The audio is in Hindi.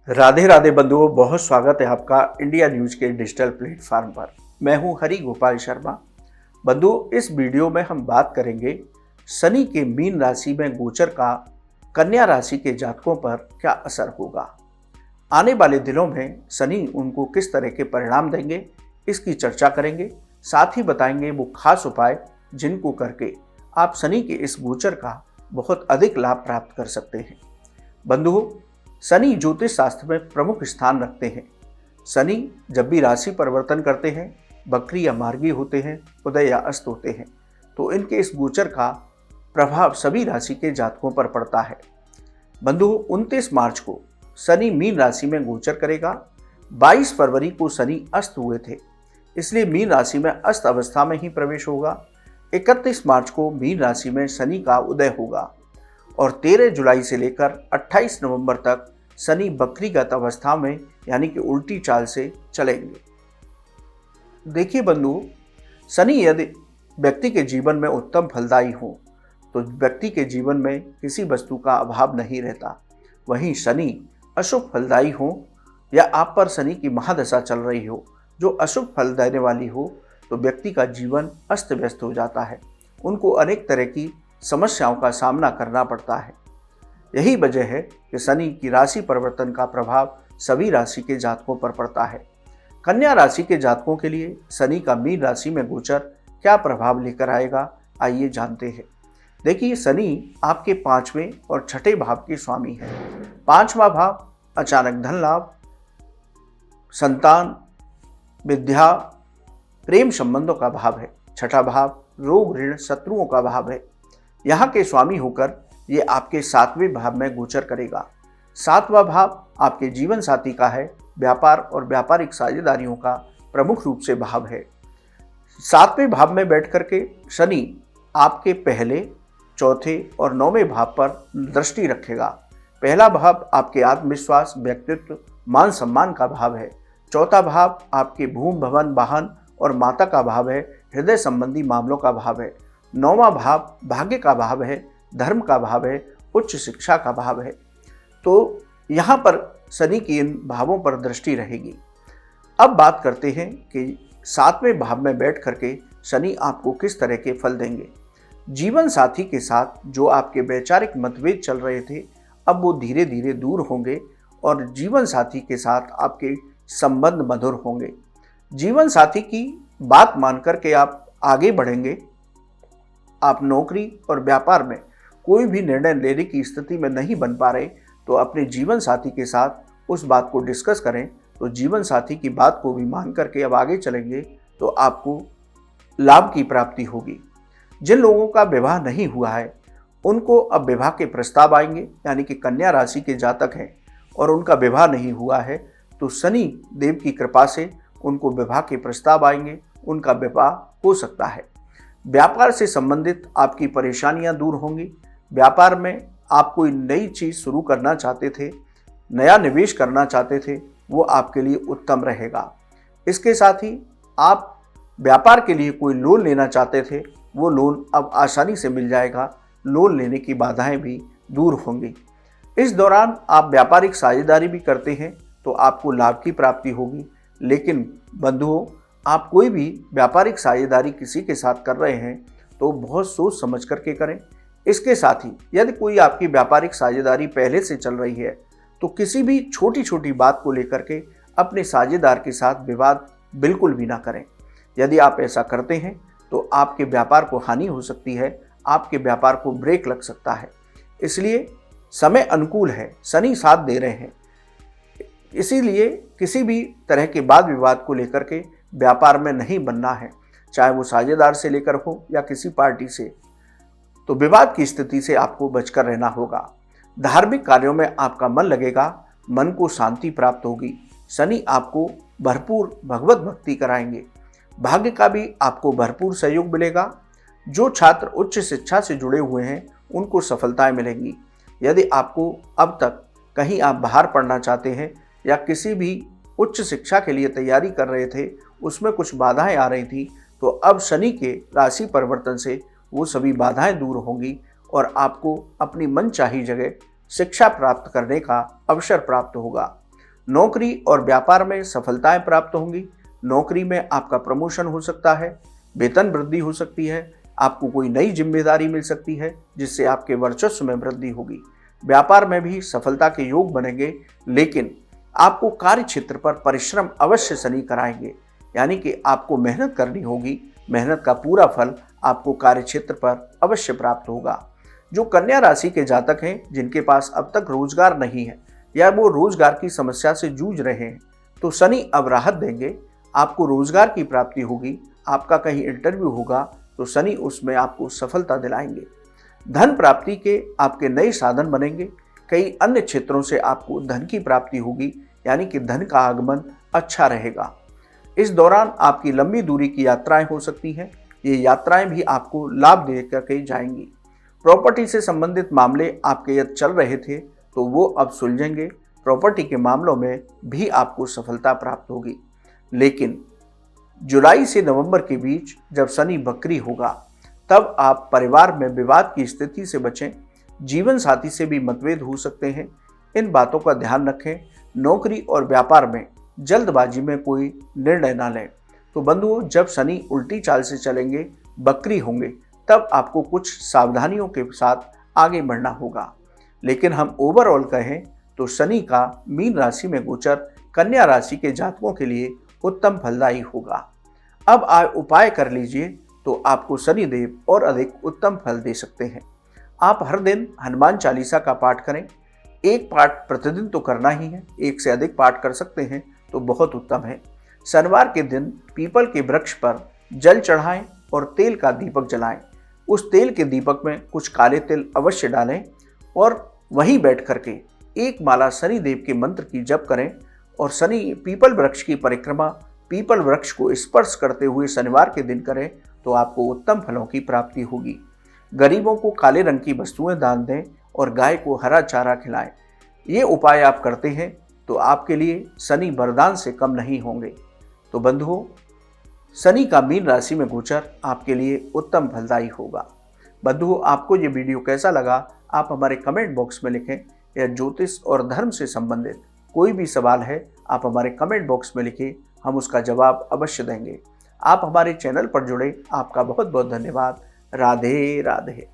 राधे राधे बंधुओं, बहुत स्वागत है आपका इंडिया न्यूज के डिजिटल प्लेटफॉर्म पर। मैं हूं हरि गोपाल शर्मा। बंधुओं, इस वीडियो में हम बात करेंगे शनि के मीन राशि में गोचर का कन्या राशि के जातकों पर क्या असर होगा। आने वाले दिनों में शनि उनको किस तरह के परिणाम देंगे, इसकी चर्चा करेंगे। साथ ही बताएंगे वो खास उपाय जिनको करके आप शनि के इस गोचर का बहुत अधिक लाभ प्राप्त कर सकते हैं। बंधुओं, शनि ज्योतिष शास्त्र में प्रमुख स्थान रखते हैं। शनि जब भी राशि परिवर्तन करते हैं, वक्री या मार्गी होते हैं, उदय या अस्त होते हैं, तो इनके इस गोचर का प्रभाव सभी राशि के जातकों पर पड़ता है। बंधुओं, 29 मार्च को शनि मीन राशि में गोचर करेगा। 22 फरवरी को शनि अस्त हुए थे, इसलिए मीन राशि में अस्त अवस्था में ही प्रवेश होगा। 31 मार्च को मीन राशि में शनि का उदय होगा और 13 जुलाई से लेकर 28 नवंबर तक शनि वक्रीगत अवस्था में यानी कि उल्टी चाल से चलेंगे। देखिए बंधुओं, शनि यदि व्यक्ति के जीवन में उत्तम फलदायी हो तो व्यक्ति के जीवन में किसी वस्तु का अभाव नहीं रहता। वहीं शनि अशुभ फलदायी हो या आप पर शनि की महादशा चल रही हो जो अशुभ फल देने वाली हो, तो व्यक्ति का जीवन अस्त व्यस्त हो जाता है। उनको अनेक तरह की समस्याओं का सामना करना पड़ता है। यही वजह है कि शनि की राशि परिवर्तन का प्रभाव सभी राशि के जातकों पर पड़ता है। कन्या राशि के जातकों के लिए शनि का मीन राशि में गोचर क्या प्रभाव लेकर आएगा, आइए जानते हैं। देखिए, शनि आपके 5वें और 6ठे भाव के स्वामी है। 5वां भाव अचानक धन लाभ, संतान, विद्या, प्रेम संबंधों का भाव है। 6ठा भाव रोग, ऋण, शत्रुओं का भाव है। यहाँ के स्वामी होकर ये आपके 7वें भाव में गोचर करेगा। 7वां भाव आपके जीवन साथी का है। व्यापार और व्यापारिक साझेदारियों का प्रमुख रूप से भाव है। 7वें भाव में बैठ करके शनि आपके पहले, चौथे और 9वें भाव पर दृष्टि रखेगा। पहला भाव आपके आत्मविश्वास, व्यक्तित्व, मान सम्मान का भाव है। चौथा भाव आपके भूमि, भवन, वाहन और माता का भाव है। हृदय संबंधी मामलों का भाव है। 9वां भाव भाग्य का भाव है, धर्म का भाव है, उच्च शिक्षा का भाव है। तो यहाँ पर शनि की इन भावों पर दृष्टि रहेगी। अब बात करते हैं कि 7वें भाव में बैठ करके शनि आपको किस तरह के फल देंगे। जीवन साथी के साथ जो आपके वैचारिक मतभेद चल रहे थे, अब वो धीरे धीरे दूर होंगे और जीवन साथी के साथ आपके संबंध मधुर होंगे। जीवन साथी की बात मान करके आप आगे बढ़ेंगे। आप नौकरी और व्यापार में कोई भी निर्णय लेने की स्थिति में नहीं बन पा रहे, तो अपने जीवन साथी के साथ उस बात को डिस्कस करें। तो जीवन साथी की बात को भी मान करके अब आगे चलेंगे तो आपको लाभ की प्राप्ति होगी। जिन लोगों का विवाह नहीं हुआ है उनको अब विवाह के प्रस्ताव आएंगे, यानी कि कन्या राशि के जातक हैं और उनका विवाह नहीं हुआ है तो शनि देव की कृपा से उनको विवाह के प्रस्ताव आएंगे, उनका विवाह हो सकता है। व्यापार से संबंधित आपकी परेशानियां दूर होंगी। व्यापार में आप कोई नई चीज़ शुरू करना चाहते थे, नया निवेश करना चाहते थे, वो आपके लिए उत्तम रहेगा। इसके साथ ही आप व्यापार के लिए कोई लोन लेना चाहते थे, वो लोन अब आसानी से मिल जाएगा। लोन लेने की बाधाएं भी दूर होंगी। इस दौरान आप व्यापारिक साझेदारी भी करते हैं तो आपको लाभ की प्राप्ति होगी। लेकिन बंधुओं, आप कोई भी व्यापारिक साझेदारी किसी के साथ कर रहे हैं तो बहुत सोच समझ करके करें। इसके साथ ही यदि कोई आपकी व्यापारिक साझेदारी पहले से चल रही है तो किसी भी छोटी छोटी बात को लेकर के अपने साझेदार के साथ विवाद बिल्कुल भी ना करें। यदि आप ऐसा करते हैं तो आपके व्यापार को हानि हो सकती है, आपके व्यापार को ब्रेक लग सकता है। इसलिए समय अनुकूल है, शनि साथ दे रहे हैं। इसीलिए किसी भी तरह के वाद विवाद को लेकर के व्यापार में नहीं बनना है, चाहे वो साझेदार से लेकर हो या किसी पार्टी से। तो विवाद की स्थिति से आपको बचकर रहना होगा। धार्मिक कार्यों में आपका मन लगेगा, मन को शांति प्राप्त होगी। शनि आपको भरपूर भगवत भक्ति कराएंगे। भाग्य का भी आपको भरपूर सहयोग मिलेगा। जो छात्र उच्च शिक्षा से जुड़े हुए हैं उनको सफलताएं मिलेंगी। यदि आपको अब तक कहीं आप बाहर पढ़ना चाहते हैं या किसी भी उच्च शिक्षा के लिए तैयारी कर रहे थे, उसमें कुछ बाधाएं आ रही थी, तो अब शनि के राशि परिवर्तन से वो सभी बाधाएं दूर होंगी और आपको अपनी मनचाही जगह शिक्षा प्राप्त करने का अवसर प्राप्त होगा। नौकरी और व्यापार में सफलताएं प्राप्त होंगी। नौकरी में आपका प्रमोशन हो सकता है, वेतन वृद्धि हो सकती है, आपको कोई नई जिम्मेदारी मिल सकती है जिससे आपके वर्चस्व में वृद्धि होगी। व्यापार में भी सफलता के योग बनेंगे, लेकिन आपको कार्य क्षेत्र पर परिश्रम अवश्य शनि कराएंगे, यानी कि आपको मेहनत करनी होगी। मेहनत का पूरा फल आपको कार्य क्षेत्र पर अवश्य प्राप्त होगा। जो कन्या राशि के जातक हैं जिनके पास अब तक रोजगार नहीं है या वो रोजगार की समस्या से जूझ रहे हैं, तो शनि अब राहत देंगे, आपको रोजगार की प्राप्ति होगी। आपका कहीं इंटरव्यू होगा तो शनि उसमें आपको सफलता दिलाएंगे। धन प्राप्ति के आपके नए साधन बनेंगे। कई अन्य क्षेत्रों से आपको धन की प्राप्ति होगी, यानी कि धन का आगमन अच्छा रहेगा। इस दौरान आपकी लंबी दूरी की यात्राएं हो सकती हैं। ये यात्राएं भी आपको लाभ दे करके जाएंगी। प्रॉपर्टी से संबंधित मामले आपके यदि चल रहे थे तो वो अब सुलझेंगे। प्रॉपर्टी के मामलों में भी आपको सफलता प्राप्त होगी। लेकिन जुलाई से नवंबर के बीच जब शनि वक्री होगा, तब आप परिवार में विवाद की स्थिति से बचें। जीवन साथी से भी मतभेद हो सकते हैं, इन बातों का ध्यान रखें। नौकरी और व्यापार में जल्दबाजी में कोई निर्णय ना लें। तो बंधुओं, जब शनि उल्टी चाल से चलेंगे, वक्री होंगे, तब आपको कुछ सावधानियों के साथ आगे बढ़ना होगा। लेकिन हम ओवरऑल कहें तो शनि का मीन राशि में गोचर कन्या राशि के जातकों के लिए उत्तम फलदायी होगा। अब आप उपाय कर लीजिए तो आपको शनिदेव और अधिक उत्तम फल दे सकते हैं। आप हर दिन हनुमान चालीसा का पाठ करें। एक पाठ प्रतिदिन तो करना ही है, एक से अधिक पाठ कर सकते हैं तो बहुत उत्तम है। शनिवार के दिन पीपल के वृक्ष पर जल चढ़ाएं और तेल का दीपक जलाएं। उस तेल के दीपक में कुछ काले तिल अवश्य डालें और वहीं बैठ करके एक माला शनिदेव के मंत्र की जप करें और शनि पीपल वृक्ष की परिक्रमा पीपल वृक्ष को स्पर्श करते हुए शनिवार के दिन करें तो आपको उत्तम फलों की प्राप्ति होगी। गरीबों को काले रंग की वस्तुएं दान दें और गाय को हरा चारा खिलाएं। ये उपाय आप करते हैं तो आपके लिए शनि वरदान से कम नहीं होंगे। तो बंधुओं, शनि का मीन राशि में गोचर आपके लिए उत्तम फलदायी होगा। बंधुओं, आपको ये वीडियो कैसा लगा आप हमारे कमेंट बॉक्स में लिखें। या ज्योतिष और धर्म से संबंधित कोई भी सवाल है आप हमारे कमेंट बॉक्स में लिखें, हम उसका जवाब अवश्य देंगे। आप हमारे चैनल पर जुड़े, आपका बहुत बहुत धन्यवाद। राधे राधे।